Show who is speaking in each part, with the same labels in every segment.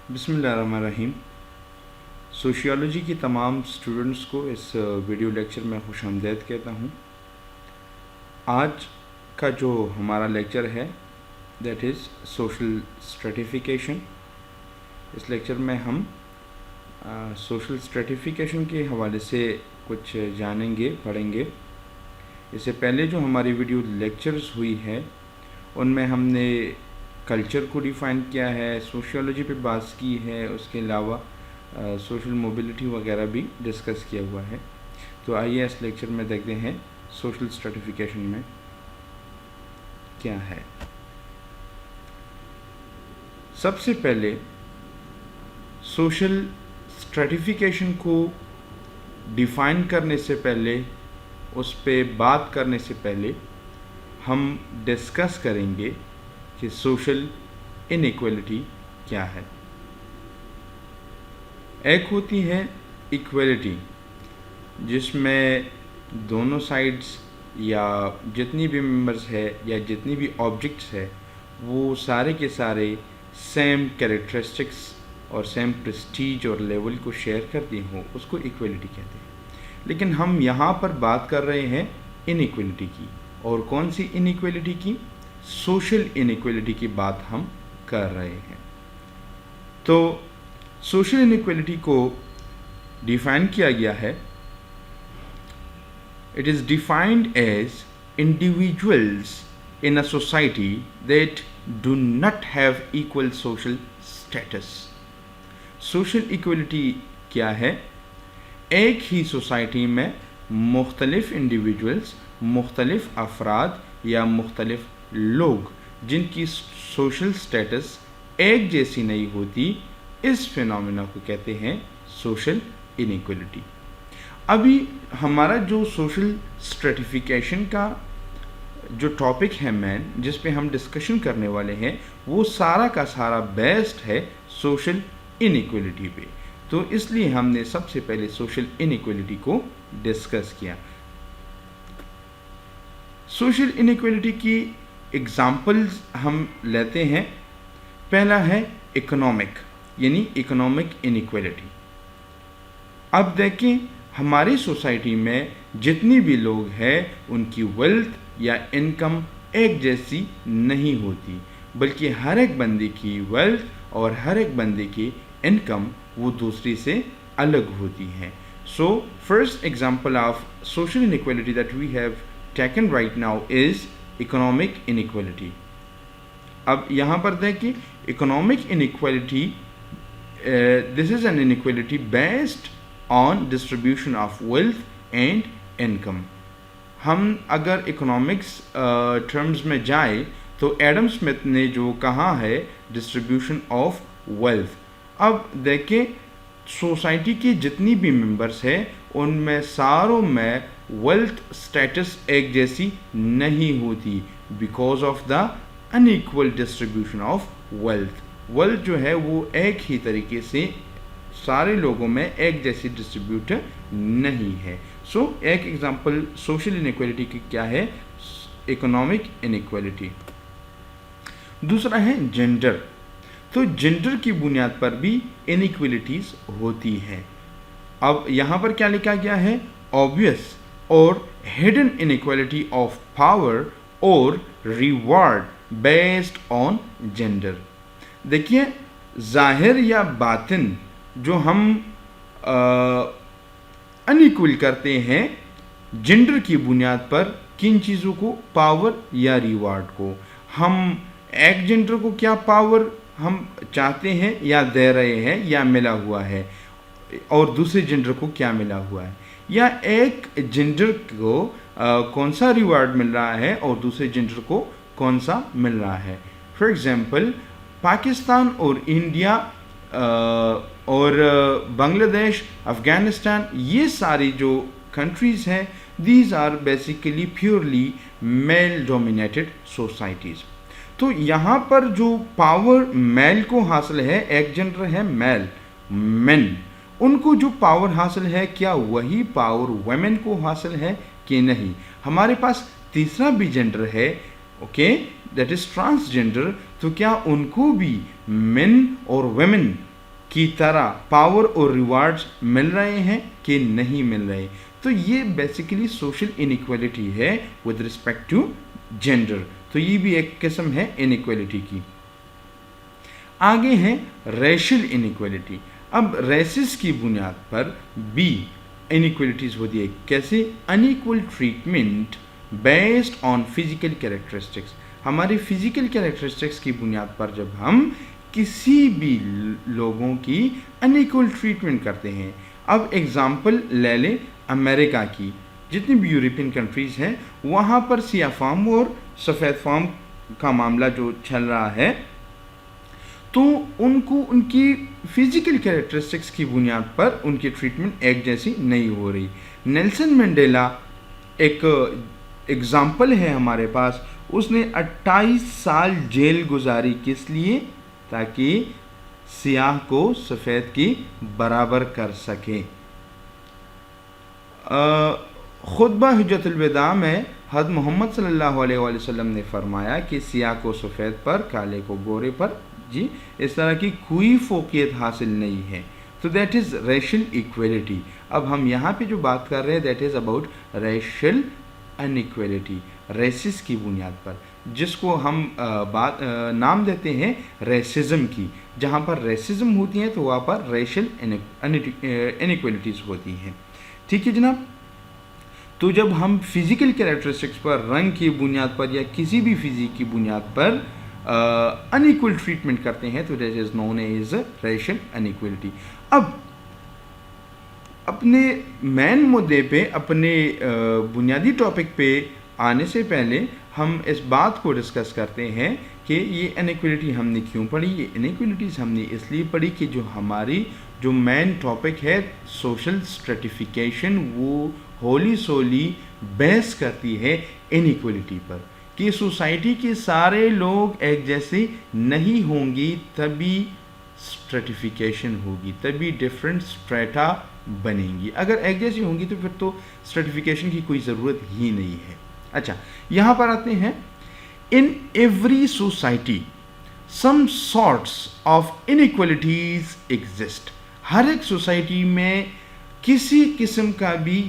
Speaker 1: बिस्मिल्लाहिर्रहमानिर्रहीम। सोशियोलॉजी की तमाम स्टूडेंट्स को इस वीडियो लेक्चर में खुशामदीद कहता हूँ। आज का जो हमारा लेक्चर है दैट इज़ सोशल स्ट्रेटिफिकेशन। इस लेक्चर में हम सोशल स्ट्रेटिफिकेशन के हवाले से कुछ जानेंगे, पढ़ेंगे। इससे पहले जो हमारी वीडियो लेक्चर्स हुई है उनमें हमने कल्चर को डिफ़ाइन किया है, सोशियोलॉजी पे बात की है, उसके अलावा सोशल मोबिलिटी वगैरह भी डिस्कस किया हुआ है। तो आइए इस लेक्चर में देखते हैं सोशल स्ट्रेटिफिकेशन में क्या है। सबसे पहले सोशल स्ट्रेटिफिकेशन को डिफ़ाइन करने से पहले, उस पे बात करने से पहले हम डिस्कस करेंगे कि सोशल इनइक्वलिटी क्या है। एक होती है इक्वलिटी, जिसमें दोनों साइड्स या जितनी भी मेंबर्स है या जितनी भी ऑब्जेक्ट्स है वो सारे के सारे सेम कैरेक्टरिस्टिक्स और सेम प्रेस्टीज और लेवल को शेयर करती हों, उसको इक्वलिटी कहते हैं। लेकिन हम यहाँ पर बात कर रहे हैं इनइक्वलिटी की। और कौन सी इनइक्वलिटी की? सोशल इनइक्वलिटी की बात हम कर रहे हैं। तो सोशल इनइक्वलिटी को डिफाइन किया गया है। It is defined as individuals in a society that do not have equal social status. Social equality क्या है? एक ही सोसाइटी में मुख्तलिफ इंडिविजुअल्स, मुख्तलिफ अफराद या मुख्तलिफ लोग जिनकी सोशल स्टेटस एक जैसी नहीं होती, इस फिनोमेना को कहते हैं सोशल इनइक्वलिटी। अभी हमारा जो सोशल स्ट्रेटिफिकेशन का जो टॉपिक है मेन, जिस पे हम डिस्कशन करने वाले हैं, वो सारा का सारा बेस्ड है सोशल इनइक्वलिटी पे। तो इसलिए हमने सबसे पहले सोशल इनइक्वलिटी को डिस्कस किया। सोशल इनइक्वलिटी की एग्जाम्पल्स हम लेते हैं। पहला है इकोनॉमिक, यानी इकोनॉमिक इनइक्वलिटी। अब देखें, हमारी सोसाइटी में जितनी भी लोग हैं उनकी वेल्थ या इनकम एक जैसी नहीं होती, बल्कि हर एक बंदे की वेल्थ और हर एक बंदे की इनकम वो दूसरी से अलग होती हैं। So first example of social inequality that we have taken right now is economic inequality. अब यहाँ पर देखिए, economic inequality, this is an inequality based on distribution of wealth and income. हम अगर इकोनॉमिक्स टर्म्स में जाए तो एडम स्मिथ ने जो कहा है डिस्ट्रीब्यूशन ऑफ वेल्थ। अब देखें, सोसाइटी की जितनी भी मेंबर्स हैं उनमें सारों में वेल्थ स्टेटस एक जैसी नहीं होती because of the unequal distribution of wealth. Wealth जो है वो एक ही तरीके से सारे लोगों में एक जैसी डिस्ट्रीब्यूट नहीं है। सो एक एग्जांपल सोशल इनइक्वलिटी की क्या है? Economic inequality. दूसरा है जेंडर। तो जेंडर की बुनियाद पर भी इनइक्वलिटीज होती है। अब यहाँ पर क्या लिखा गया है? ऑब्वियस और हिडन इनइक्वलिटी ऑफ पावर और रिवार्ड बेस्ड ऑन जेंडर। देखिए, जाहिर या बातिन जो हम अनइक्वल करते हैं जेंडर की बुनियाद पर, किन चीज़ों को? पावर या रिवार्ड को। हम एक जेंडर को क्या पावर हम चाहते हैं या दे रहे हैं या मिला हुआ है, और दूसरे जेंडर को क्या मिला हुआ है, या एक जेंडर को कौन सा रिवार्ड मिल रहा है और दूसरे जेंडर को कौन सा मिल रहा है। फॉर एग्जांपल, पाकिस्तान और इंडिया और बांग्लादेश, अफ़गानिस्तान, ये सारी जो कंट्रीज़ हैं, these are basically purely male dominated societies. तो यहाँ पर जो पावर मेल को हासिल है, एक जेंडर है मेल, मेन, उनको जो पावर हासिल है, क्या वही पावर वुमेन को हासिल है कि नहीं? हमारे पास तीसरा भी जेंडर है, ओके, दैट इज ट्रांसजेंडर। तो क्या उनको भी मेन और वेमेन की तरह पावर और रिवार्ड्स मिल रहे हैं कि नहीं मिल रहे। तो ये बेसिकली सोशल इनइक्वालिटी है विद रिस्पेक्ट टू जेंडर। तो ये भी एक किस्म है इनइक्वालिटी की। आगे है रेशियल इनइक्वालिटी। अब रेसिस की बुनियाद पर भी इनइक्वालिटीज होती है। कैसे? Unequal treatment based on physical characteristics. हमारी फिजिकल कैरेक्टरिस्टिक्स की बुनियाद पर जब हम किसी भी लोगों की अनइक्वल ट्रीटमेंट करते हैं। अब एग्जाम्पल ले लें अमेरिका की। जितनी भी यूरोपियन कंट्रीज़ हैं वहाँ पर सियाह फार्म और सफ़ेद फार्म का मामला जो चल रहा है, तो उनको उनकी फिजिकल कैरेक्टरिस्टिक्स की बुनियाद पर उनकी ट्रीटमेंट एक जैसी नहीं हो रही। नेल्सन मंडेला एक एग्जाम्पल है हमारे पास। उसने 28 साल जेल गुजारी, किस लिए? ताकि सियाह को सफ़ेद की बराबर कर सके। खुतबा हिज्जतुल विदा में हज़रत मोहम्मद सल्लल्लाहु अलैहि वसल्लम ने फरमाया कि सियाह को सफ़ेद पर, काले को गोरे पर, जी, इस तरह की कोई फोकियत हासिल नहीं है। तो दैट इज़ रेशियल इक्वलिटी। अब हम यहाँ पे जो बात कर रहे हैं that is about racial inequality, races की बुनियाद पर, जिसको हम नाम देते हैं रेसिज्म की। जहाँ पर रेसिज्म होती है तो वहाँ पर रेशियल इनइक्वलिटीज़ होती हैं। ठीक है जनाब। तो जब हम फिज़िकल कैरेक्टरिस्टिक्स पर, रंग की बुनियाद पर या किसी भी फिजिक की बुनियाद पर अनइक्वल ट्रीटमेंट करते हैं तो that is known as racial inequality. अब अपने मेन मुद्दे पे, अपने बुनियादी टॉपिक पे आने से पहले हम इस बात को डिस्कस करते हैं कि ये इनइक्वलिटी हमने क्यों पढ़ी। ये इनइक्वलिटीज़ हमने इसलिए पढ़ी कि जो हमारी जो मेन टॉपिक है सोशल स्ट्रेटिफिकेशन, वो होली सोली बहस करती है इनइक्वलिटी पर कि सोसाइटी के सारे लोग एक जैसे नहीं होंगी तभी स्ट्रेटिफिकेशन होगी, तभी डिफरेंट स्ट्रेटा बनेंगी। अगर एक जैसी होंगी तो फिर तो स्ट्रेटिफिकेशन की कोई ज़रूरत ही नहीं है। अच्छा, यहाँ पर आते हैं। In every society some sorts of inequalities exist. हर एक सोसाइटी में किसी किस्म का भी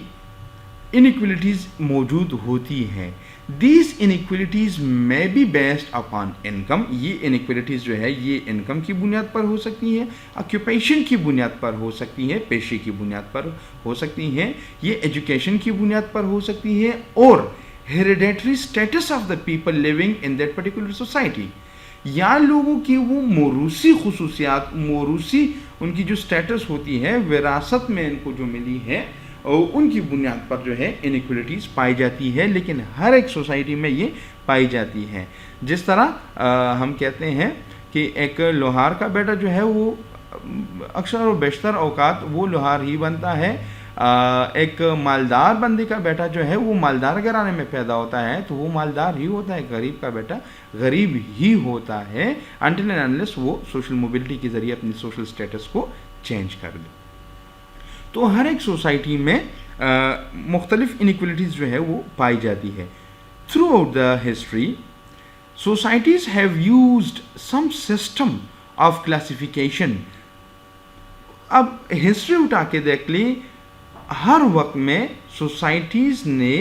Speaker 1: इनइक्वलिटीज मौजूद होती हैं। दीज इनइक्वलिटीज में बी बेस्ड अपॉन इनकम। ये इनइक्वलिटीज जो है ये इनकम की बुनियाद पर हो सकती हैं, ऑक्यूपेशन की बुनियाद पर हो सकती है, पेशे की बुनियाद पर हो सकती हैं, ये एजुकेशन की बुनियाद पर हो सकती है, और hereditary status of the people living in that particular society, या लोगों की वो मोरूसी खुसूसियात, मोरूसी उनकी जो स्टेटस होती है, विरासत में इनको जो मिली है, और उनकी बुनियाद पर जो है इनइक्वलिटीज़ पाई जाती है। लेकिन हर एक सोसाइटी में ये पाई जाती है। जिस तरह हम कहते हैं कि एक लोहार का बेटा जो है वो अक्सर और बेशतर औकात वो लोहार ही बनता है। एक मालदार बंदे का बेटा जो है वो मालदार घराने में पैदा होता है तो वो मालदार ही होता है। गरीब का बेटा गरीब ही होता है अनटिल एंड अनलेस वो सोशल मोबिलिटी के ज़रिए अपनी सोशल स्टेटस को चेंज कर दे। तो हर एक सोसाइटी में मुख्तलिफ इनइक्वलिटीज़ जो है वो पाई जाती है। Throughout the history societies have used some system of classification. अब हिस्ट्री उठा के देख ली, हर वक्त में सोसाइटीज़ ने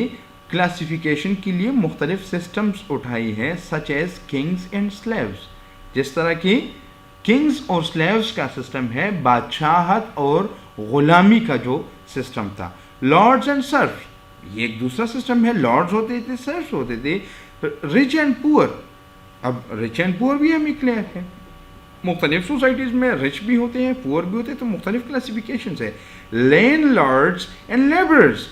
Speaker 1: क्लासिफिकेशन के लिए मुख्तलिफ सिस्टम्स उठाई हैं, such as kings and slaves. जिस तरह की किंग्स और स्लेव्स का सिस्टम है, बादशाहत और गुलामी का जो सिस्टम था। लॉर्ड्स एंड सर्फ, ये एक दूसरा सिस्टम है। लॉर्ड्स होते थे, सर्फ्स होते थे। रिच एंड पुअर, अब रिच एंड पुअर भी हमें क्लियर है। मुख्तलिफ सोसाइटीज़ में रिच भी होते हैं, पुअर भी होते हैं, तो मुख्तलिफ क्लासिफिकेशन है। Landlords and labourers,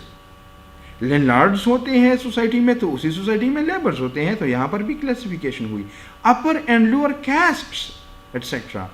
Speaker 1: landlords होते हैं सोसाइटी में तो उसी सोसाइटी में लेबर्स होते हैं, तो यहाँ पर भी क्लासिफिकेशन हुई। अपर एंड लोअर कैस्ट्स एट्सेट्रा,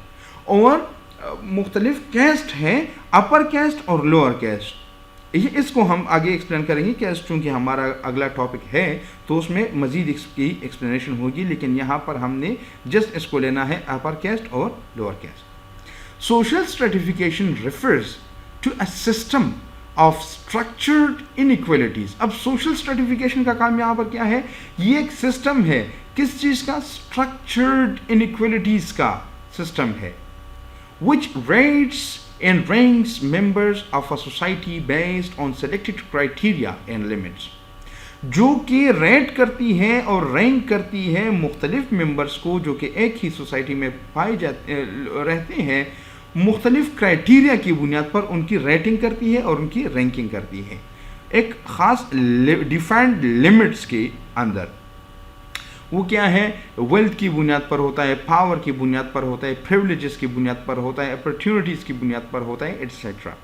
Speaker 1: और मुख्तलिफ कैस्ट हैं, अपर कैस्ट और लोअर कैस्ट। ये इसको हम आगे एक्सप्लेन करेंगे कैस्ट, चूँकि हमारा अगला टॉपिक है तो उसमें मज़ीद इसकी एक्सप्लेनेशन होगी, लेकिन यहाँ पर हमने जस्ट इसको लेना है अपर कैस्ट और lower caste. Social stratification refers to a system of structured inequalities. अब सोशल स्ट्रेटिफिकेशन का काम यहाँ पर क्या है? ये एक सिस्टम है, किस चीज़ का? स्ट्रक्चर्ड इनइक्वलिटीज़ का सिस्टम है। which rates and ranks members of a society based on selected criteria and limits, जो कि रेट करती है और रैंक करती है मुख्तलिफ मेंबर्स को जो कि एक ही सोसाइटी में पाए जाते रहते हैं, मुख्तलिफ क्राइटेरिया की बुनियाद पर उनकी रेटिंग करती है और उनकी रैंकिंग करती है एक ख़ास डिफाइंड लिमिट्स के अंदर। वो क्या है, वेल्थ की बुनियाद पर होता है, पावर की बुनियाद पर होता है, प्रिविलेजेस की बुनियाद पर होता है, अपॉर्चुनिटीज़ की बुनियाद पर होता है, etcetera.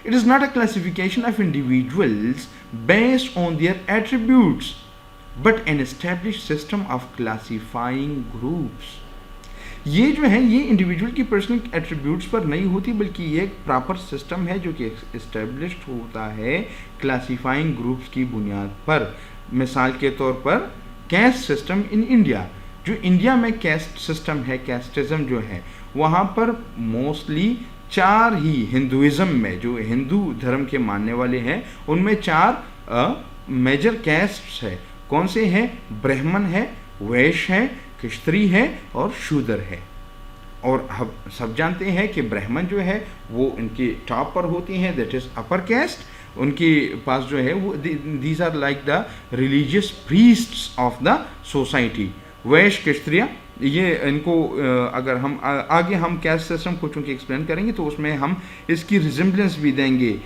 Speaker 1: It is not a classification of individuals based on their attributes, but an established system of classifying groups. ये जो है ये इंडिविजुअल की पर्सनल एट्रीब्यूट्स पर नहीं होती, बल्कि ये एक प्रॉपर सिस्टम है जो कि इस्टेब्लिश्ड होता है क्लासीफाइंग ग्रुप्स की बुनियाद पर। मिसाल के तौर पर कैस्ट सिस्टम इन इंडिया, जो इंडिया में कैस्ट सिस्टम है, कैस्टिज्म जो है, वहाँ पर मोस्टली चार ही हिंदुइज्म में जो हिंदू धर्म के मानने वाले हैं उनमें चार मेजर कैस्ट्स है। कौन से हैं? ब्राह्मण है, वैश्य है, क्षत्रिय है और शूद्र है। और हम सब जानते हैं कि ब्राह्मण जो है वो इनके टॉप पर होती हैं, दैट इज अपर कैस्ट। उनके पास जो है वो these are like the religious priests of the society. Vaishya, Kshatriya, ये इनको अगर हम आगे हम कैस्ट सिस्टम को चूँकि एक्सप्लेन करेंगे तो उसमें हम इसकी रिजेम्बलेंस भी देंगे।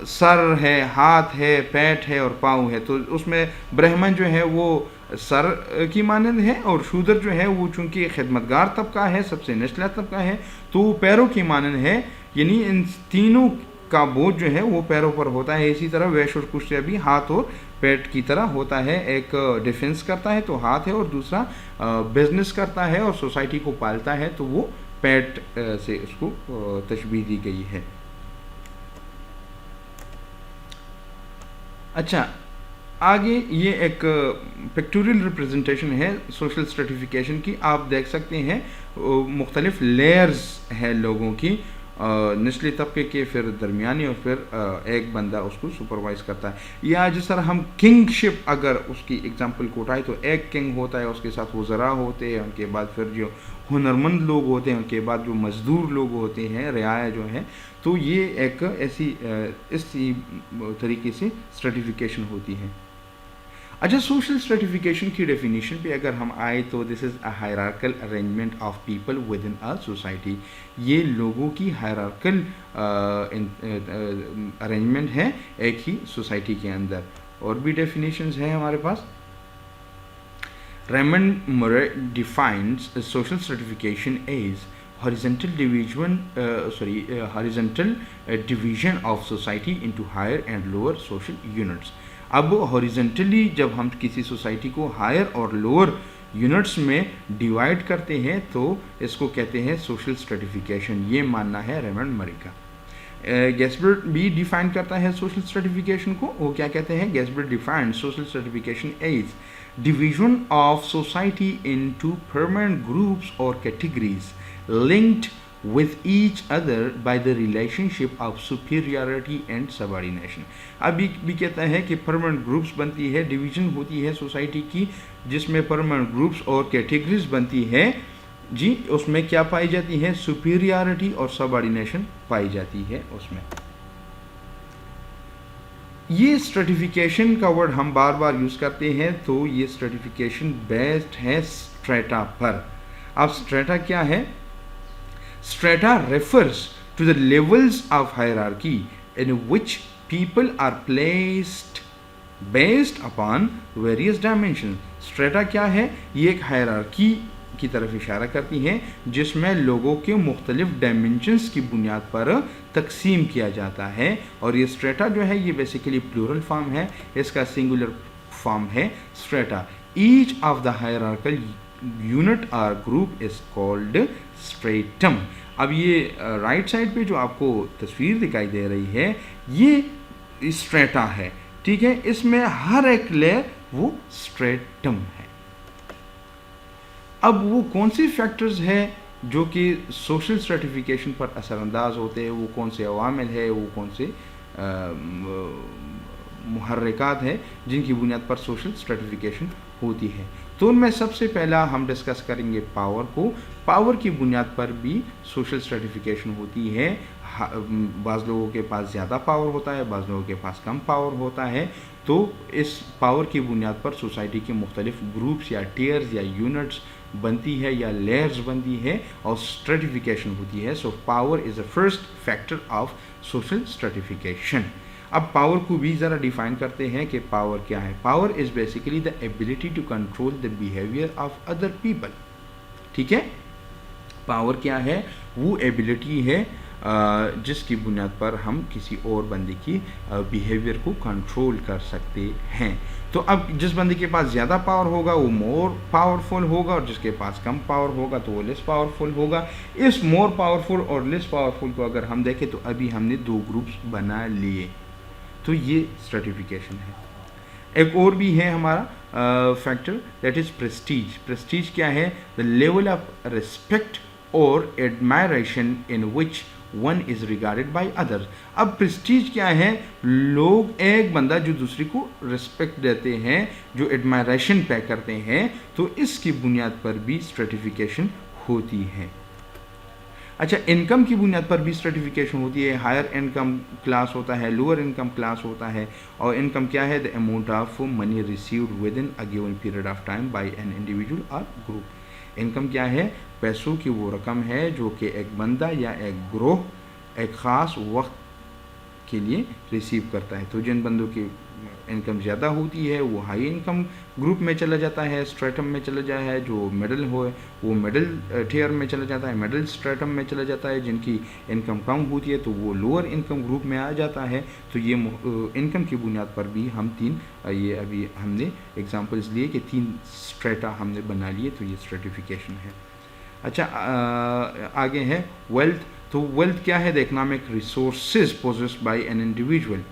Speaker 1: सर है, हाथ है, पैट है और पाँव है, तो उसमें ब्राह्मण जो है वो सर की मानंद है और शूद्र जो है वो चूँकि खिदमतगार तबका है, सबसे निचला तबका है, तो वो पैरों की मानंद है। यानी इन तीनों का बोझ जो है वो पैरों पर होता है। इसी तरह वैश्य और कुश्तिया भी हाथ और पेट की तरह होता है। एक डिफेंस करता है तो हाथ है और दूसरा बिजनेस करता है और सोसाइटी को पालता है तो वो पेट से उसको तशबीह दी गई है। अच्छा, आगे ये एक पिक्टोरियल रिप्रेजेंटेशन है सोशल स्ट्रेटिफिकेशन की। आप देख सकते हैं मुख्तलिफ लेयर्स है लोगों की, निचले तबके के, फिर दरमियानी और फिर एक बंदा उसको सुपरवाइज करता है। या जिस तरह हम किंगशिप अगर उसकी एग्जांपल को उठाए तो एक किंग होता है, उसके साथ वज़रा होते हैं, उनके बाद फिर जो हुनरमंद लोग होते हैं, उनके बाद जो मज़दूर लोग होते हैं, रियाया जो है, तो ये एक ऐसी इसी तरीके से स्ट्रेटिफिकेशन होती है। अच्छा, सोशल स्ट्रेटिफिकेशन की डेफिनेशन पे अगर हम आए तो this is a hierarchical arrangement of people with in a society. ये लोगों की हायरार्कल अरेंजमेंट है एक ही सोसाइटी के अंदर। और भी डेफिनेशंस हैं हमारे पास। Raymond Murray defines social stratification as horizontal division of society into higher and lower social units। अब हॉरिजेंटली जब हम किसी सोसाइटी को हायर और लोअर यूनिट्स में डिवाइड करते हैं तो इसको कहते हैं सोशल स्ट्रेटिफिकेशन। ये मानना है रेमंड मरे का। गैस्बर्ट भी डिफाइन करता है सोशल स्ट्रेटिफिकेशन को। वो क्या कहते हैं? Gisbert define social stratification as division of society into permanent groups और categories linked with each other by the relationship of superiority and subordination। अभी भी कहता है कि परमानेंट ग्रुप्स बनती है, डिवीजन होती है सोसाइटी की, जिसमें परमानेंट ग्रुप्स और कैटेगरीज बनती है जी। उसमें क्या पाई जाती है? सुपीरियरिटी और सबऑर्डिनेशन पाई जाती है उसमें। ये स्ट्रेटिफिकेशन का वर्ड हम बार बार यूज़ करते हैं, तो ये स्ट्रेटिफिकेशन बेस्ड है स्ट्रेटा पर। अब स्ट्रेटा क्या है? Strata refers to the levels of hierarchy in which people are placed based upon various dimensions। Strata क्या है? ये एक हायरार्की की तरफ इशारा करती है जिसमें लोगों के मुख्तलिफ डायमेंशंस की बुनियाद पर तकसीम किया जाता है। और ये स्ट्रेटा जो है ये बेसिकली प्लूरल फॉर्म है, इसका सिंगुलर फॉर्म है strata. Each of the hierarchical unit और ग्रुप इज कॉल्ड स्ट्रेटम। अब ये राइट साइड पे जो आपको तस्वीर दिखाई दे रही है ये स्ट्रेटा है, ठीक है। इसमें हर एक लेयर वो स्ट्रेटम है। अब वो कौन सी फैक्टर्स है जो कि सोशल स्ट्रेटिफिकेशन पर असरअंदाज होते हैं, वो कौन से अवामिल है, वो कौन से मुहर्रिकात है जिनकी बुनियाद पर सोशल स्ट्रेटिफिकेशन होती है। तो तो उनमें सबसे पहला हम डिस्कस करेंगे पावर को। पावर की बुनियाद पर भी सोशल स्ट्रेटिफिकेशन होती है। बाज़ लोगों के पास ज़्यादा पावर होता है, बाज़ लोगों के पास कम पावर होता है। तो इस पावर की बुनियाद पर सोसाइटी के मुख्तलिफ ग्रुप्स या टियर्स या यूनिट्स बनती है या लेयर्स बनती है और स्ट्रेटिफिकेशन होती है। So power is the first factor of social stratification. अब पावर को भी ज़रा डिफाइन करते हैं कि पावर क्या है। Power is basically the ability to control the behaviour of other people. ठीक है, पावर क्या है? वो एबिलिटी है जिसकी बुनियाद पर हम किसी और बंदे की बिहेवियर को कंट्रोल कर सकते हैं। तो अब जिस बंदे के पास ज़्यादा पावर होगा वो मोर पावरफुल होगा और जिसके पास कम पावर होगा तो वो लेस पावरफुल होगा। इस मोर पावरफुल और लेस पावरफुल को अगर हम देखें तो अभी हमने दो ग्रुप्स बना लिए, तो ये स्ट्रेटिफिकेशन है। एक और भी है हमारा factor, that is Prestige. Prestige क्या है? द लेवल ऑफ रिस्पेक्ट और admiration in which one is regarded by others. अब प्रेस्टीज क्या है? लोग, एक बंदा जो दूसरे को रिस्पेक्ट देते हैं, जो एडमायरेशन पे करते हैं, तो इसकी बुनियाद पर भी स्ट्रेटिफिकेशन होती है। अच्छा, इनकम की बुनियाद पर भी स्ट्रेटिफिकेशन होती है। हायर इनकम क्लास होता है, लोअर इनकम क्लास होता है। और इनकम क्या है? The amount of money received within a given period of time by an individual और ग्रुप। इनकम क्या है? पैसों की वो रकम है जो कि एक बंदा या एक ग्रोह एक ख़ास वक्त के लिए रिसीव करता है। तो जिन बंदों की इनकम ज़्यादा होती है वो हाई इनकम ग्रुप में चला जाता है, स्ट्रेटम में चला जाता है। जो मिडिल हो वो मिडिल टियर में चला जाता है, मिडिल स्ट्रेटम में चला जाता है। जिनकी इनकम कम होती है तो वो लोअर इनकम ग्रुप में आ जाता है। तो ये इनकम की बुनियाद पर भी हम तीन, ये अभी हमने एग्जांपल्स लिए कि 3 स्ट्रेटा हमने बना लिए, तो ये स्ट्रेटिफिकेशन है। अच्छा, आगे है वेल्थ। तो वेल्थ क्या है? The economic resources possessed by an individual.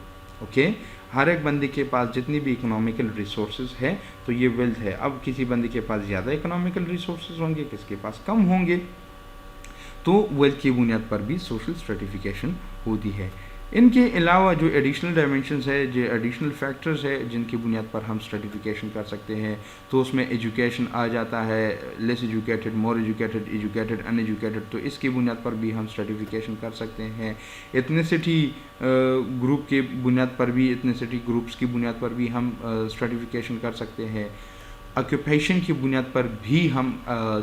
Speaker 1: Okay, हर एक बंदे के पास जितनी भी इकोनॉमिकल रिसोर्सेज है तो ये वेल्थ है। अब किसी बंदे के पास ज़्यादा इकोनॉमिकल रिसोर्सेज होंगे, किसके पास कम होंगे, तो वेल्थ की बुनियाद पर भी सोशल स्ट्रेटिफिकेशन होती है। इनके अलावा जो एडिशनल डायमेंशंस है, जो एडिशनल फैक्टर्स है जिनकी बुनियाद पर हम स्ट्रेटिफिकेशन कर सकते हैं, तो उसमें एजुकेशन आ जाता है, less educated, more educated, educated, uneducated, तो इसकी बुनियाद पर भी हम स्ट्रेटिफिकेशन कर सकते हैं। एथनिसिटी ग्रुप के बुनियाद पर भी, एथनिसिटी ग्रुप्स की बुनियाद पर भी हम स्ट्रेटिफिकेशन कर सकते हैं। ऑक्यूपेशन की बुनियाद पर भी हम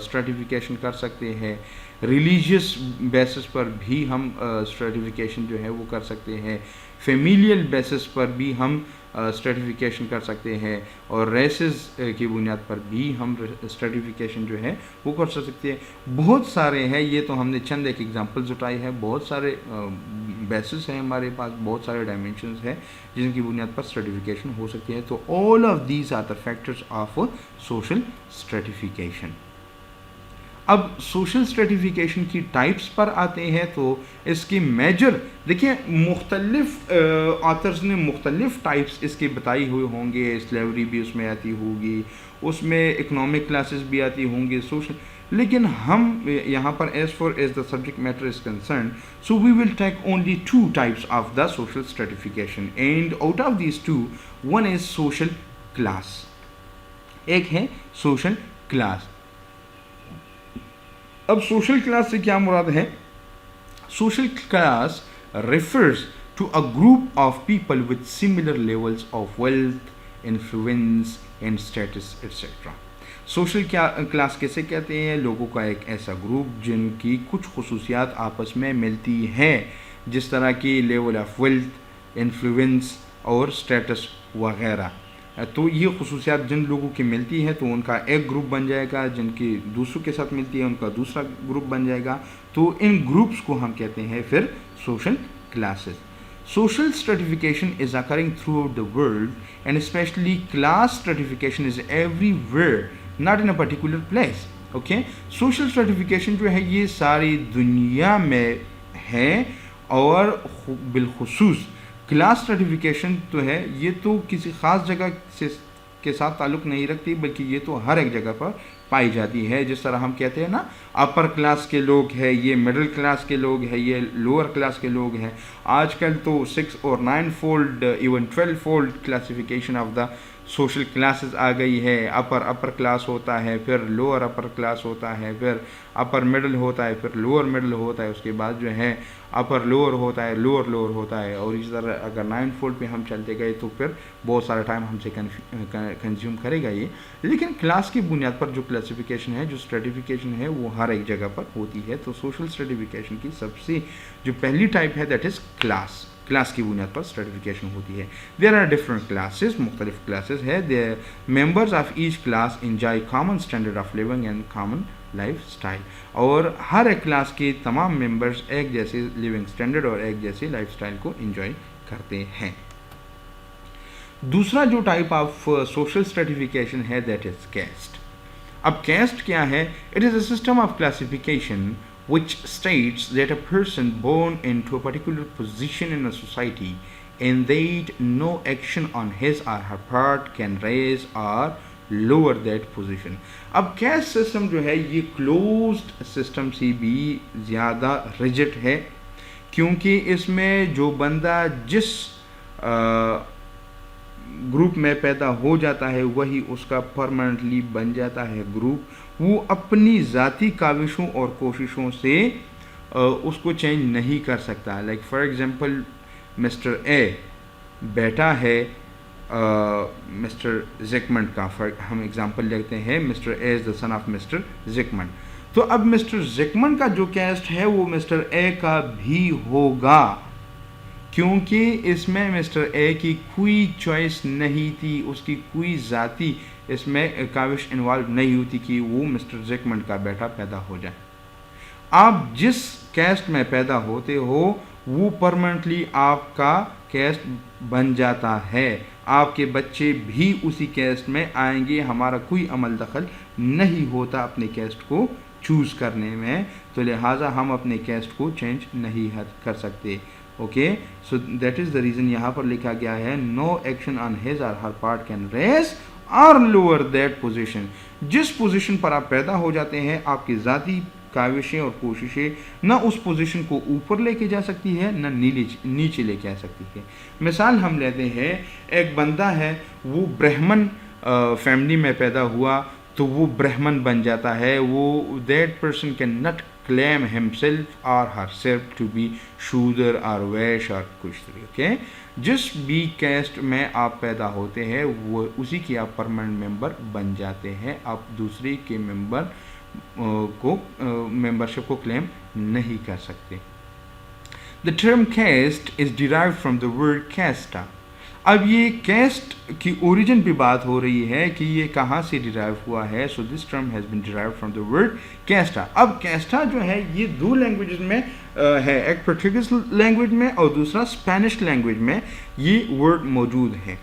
Speaker 1: स्ट्रेटिफिकेशन कर सकते हैं। रिलीजियस बेसिस पर भी हम स्ट्रेटिफिकेशन जो है वो कर सकते हैं। फेमिलियल बेसिस पर भी हम स्ट्रेटिफिकेशन कर सकते हैं। और रेसेस की बुनियाद पर भी हम स्ट्रेटिफिकेशन जो है वो कर सकते हैं। बहुत सारे हैं, ये तो हमने चंद एक एग्जांपल्स उठाई है। बहुत सारे बेसिस हैं हमारे पास, बहुत सारे डायमेंशंस हैं जिनकी बुनियाद पर स्ट्रेटिफिकेशन हो सकती है। तो all of these are the factors of social stratification. अब सोशल स्ट्रेटिफिकेशन की टाइप्स पर आते हैं। तो इसकी मेजर देखिए, मुख्तलिफ ऑथर्स ने मुख्तलिफ टाइप्स इसके बताई हुए होंगे। स्लेवरी भी उसमें आती होगी, उसमें इकोनॉमिक क्लासेस भी आती होंगी, सोशल, लेकिन हम यहाँ पर as far as the subject matter is concern, so we will take only 2 types of the social stratification and out of these 2 one is social class. एक है सोशल क्लास। अब सोशल क्लास से क्या मुराद है? Social class refers to a group of people with similar levels of wealth, influence and status etc. Social class कैसे कहते हैं? लोगों का एक ऐसा ग्रुप जिनकी कुछ खुसूसियात आपस में मिलती हैं, जिस तरह की लेवल ऑफ वेल्थ, इन्फ्लुएंस और स्टेटस वगैरह। तो ये खुसूसियात जिन लोगों की मिलती है तो उनका एक ग्रुप बन जाएगा, जिनकी दूसरों के साथ मिलती है उनका दूसरा ग्रुप बन जाएगा। तो इन ग्रुप्स को हम कहते हैं फिर social classes. Social stratification is occurring through out the world and specially class stratification is everywhere, not in a particular place. Okay, social stratification जो है ये सारी दुनिया में है और बिलखुसूस क्लास स्ट्रेटिफिकेशन तो है ये तो किसी ख़ास जगह से के साथ ताल्लुक़ नहीं रखती, बल्कि ये तो हर एक जगह पर पाई जाती है। जिस तरह हम कहते हैं ना, अपर क्लास के लोग हैं, ये मिडिल क्लास के लोग हैं, ये लोअर क्लास के लोग हैं। आजकल तो 6 और 9 fold even 12 fold classification of the social classes आ गई है, अपर क्लास होता है, फिर लोअर अपर क्लास होता है, फिर अपर मिडिल होता है, फिर लोअर मिडिल होता है, उसके बाद जो है अपर लोअर होता है, लोअर लोअर होता है, और इसी तरह अगर 9 फोल्ड पे हम चलते गए तो फिर बहुत सारा टाइम हमसे कंज्यूम करेगा ये। लेकिन क्लास की बुनियाद पर जो क्लासिफिकेशन है, जो स्ट्रेटिफिकेशन है, वो हर एक जगह पर होती है। तो सोशल स्ट्रेटिफिकेशन की सबसे जो पहली टाइप है दैट इज़ क्लास। क्लास की बुनियाद पर स्ट्रेटिफिकेशन होती है। देयर आर डिफरेंट क्लासेस, मुख्तलिफ क्लासेस है। The members of each class enjoy common standard of living and common life style, और हर एक क्लास के तमाम मेंबर्स एक जैसे लिविंग स्टैंडर्ड और एक जैसे लाइफ स्टाइल को एंजॉय करते हैं। दूसरा जो टाइप ऑफ सोशल स्ट्रेटिफिकेशन है दैट इज कैस्ट। अब कैस्ट क्या है? It is a system of classification which states that a person born into a particular position in a society and that no action on his or her part can raise or lower that position. अब cast system जो है ये closed system से भी ज़्यादा rigid है, क्योंकि इसमें जो बंदा जिस ग्रुप में पैदा हो जाता है वही उसका परमानेंटली बन जाता है ग्रुप। वो अपनी ज़ाती काविशों और कोशिशों से उसको चेंज नहीं कर सकता। Like for example mister A बेटा है मिस्टर जिकमंड का, हम एग्जांपल लेते हैं mister A is the son of mister Sigmund. तो अब मिस्टर जिकमंड का जो कैस्ट है वो मिस्टर ए का भी होगा, क्योंकि इसमें मिस्टर ए की कोई चॉइस नहीं थी, उसकी कोई ज़ाती इसमें काविश इन्वॉल्व नहीं होती कि वो मिस्टर जिकमंड का बेटा पैदा हो जाए। आप जिस कैस्ट में पैदा होते हो वो परमानेंटली आपका कैस्ट बन जाता है, आपके बच्चे भी उसी कैस्ट में आएंगे। हमारा कोई अमल दखल नहीं होता अपने कैस्ट को चूज़ करने में, तो लिहाजा हम अपने कैस्ट को चेंज नहीं कर सकते। Okay, so that is the reason यहाँ पर लिखा गया है नो एक्शन ऑन हिज और हर पार्ट कैन रेज और लोअर दैट पोजीशन। जिस पोजीशन पर आप पैदा हो जाते हैं आपकी ज़ाती काविशें और कोशिशें ना उस पोजीशन को ऊपर लेके जा सकती है ना नीचे लेके आ सकती है। मिसाल हम लेते हैं, एक बंदा है वो ब्राह्मण फैमिली में पैदा हुआ तो वो ब्राह्मण बन जाता है। वो that person can not claim himself or herself to be शूदर और वैश्य और कुछ तरीके। जिस भी कैस्ट में आप पैदा होते हैं वो उसी की आप परमानेंट मेंबर बन जाते हैं, आप दूसरे के मेंबर को मेंबरशिप को क्लेम नहीं कर सकते। The term caste is derived from the word casta. अब ये कैस्ट की ओरिजिन पे बात हो रही है कि ये कहाँ से डिराइव हुआ है। So this term has been derived from the word casta. अब कैस्टा जो है ये दो लैंग्वेजेस में है, एक पोर्टुगीज लैंग्वेज में और दूसरा स्पेनिश लैंग्वेज में ये वर्ड मौजूद है।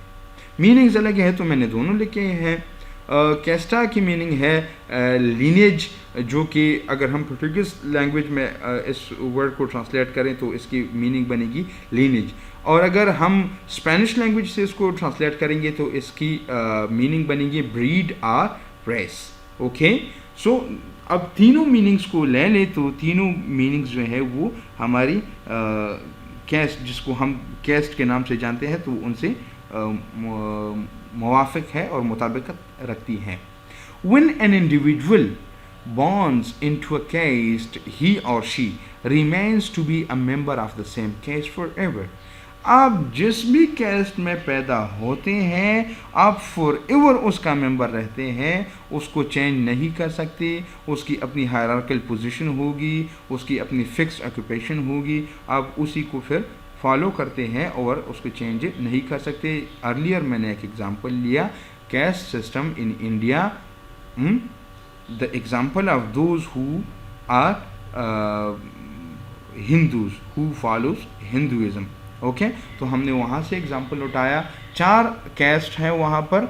Speaker 1: मीनिंग्स अलग है तो मैंने दोनों लिखे हैं। कैस्टा की मीनिंग है लीनेज, जो कि अगर हम पोर्टुगीज लैंग्वेज में इस वर्ड को ट्रांसलेट करें तो इसकी मीनिंग बनेगी लीनेज, और अगर हम स्पेनिश लैंग्वेज से इसको ट्रांसलेट करेंगे तो इसकी मीनिंग बनेगी ब्रीड और रेस। ओके, सो अब तीनों मीनिंग्स को ले लें तो तीनों मीनिंग्स जो है वो हमारी कैस्ट, जिसको हम कैस्ट के नाम से जानते हैं, तो उनसे मुवाफिक है और मुताबिकत रखती हैं। When an individual borns into a caste, he or she remains to be a member of the same caste forever. आप जिस भी कैस्ट में पैदा होते हैं आप फॉर एवर उसका मेंबर रहते हैं, उसको चेंज नहीं कर सकते। उसकी अपनी हायरार्किकल पोजीशन होगी, उसकी अपनी फिक्स्ड ऑक्यूपेशन होगी, आप उसी को फिर फॉलो करते हैं और उसको चेंज नहीं कर सकते। अर्लियर मैंने एक एग्जांपल लिया caste system in India, the example of those who are Hindus who follows Hinduism. Okay, तो हमने वहाँ से एग्जांपल उठाया। 4 कैस्ट है वहाँ पर।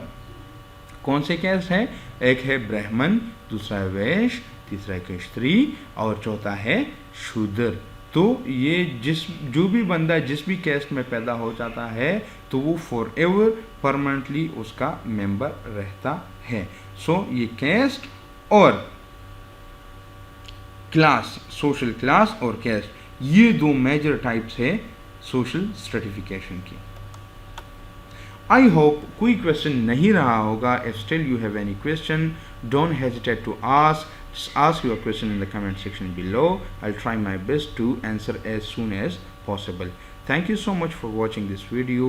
Speaker 1: कौन से कैस्ट है? एक है ब्राह्मण, दूसरा है वैश्य, तीसरा है क्षत्रिय और चौथा है शूद्र। तो ये जो भी बंदा जिस भी कैस्ट में पैदा हो जाता है तो वो फॉर एवर परमानेंटली उसका मेंबर रहता है। सो ये कैस्ट और क्लास, सोशल क्लास और कैस्ट, ये दो मेजर टाइप्स है सोशल स्ट्रेटिफिकेशन की। आई होप कोई क्वेश्चन नहीं रहा होगा. If still you have any question, don't hesitate to ask. Just ask your question in the comment section below. I'll try my best to answer as soon as possible. Thank you so much for watching this video.